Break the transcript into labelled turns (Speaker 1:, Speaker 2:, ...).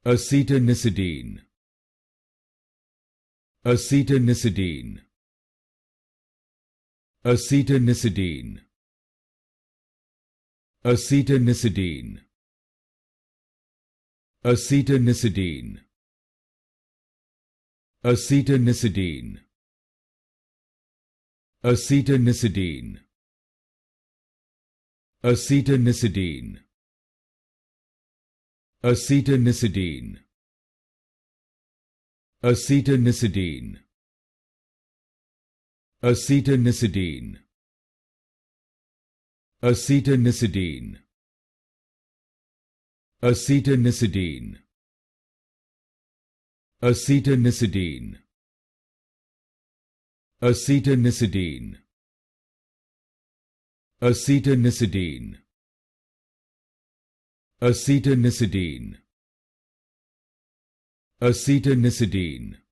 Speaker 1: Acetanisidine. Acetanisidine. Acetanisidine. Acetanisidine. Acetanisidine. Acetanisidine. Acetanisidine. Acetanisidine. Acetanisidine. Acetanisidine. Acetanisidine. Acetanisidine. Acetanisidine. Acetanisidine. Acetanisidine. Acetanisidine. Acetanisidine. Acetanisidine.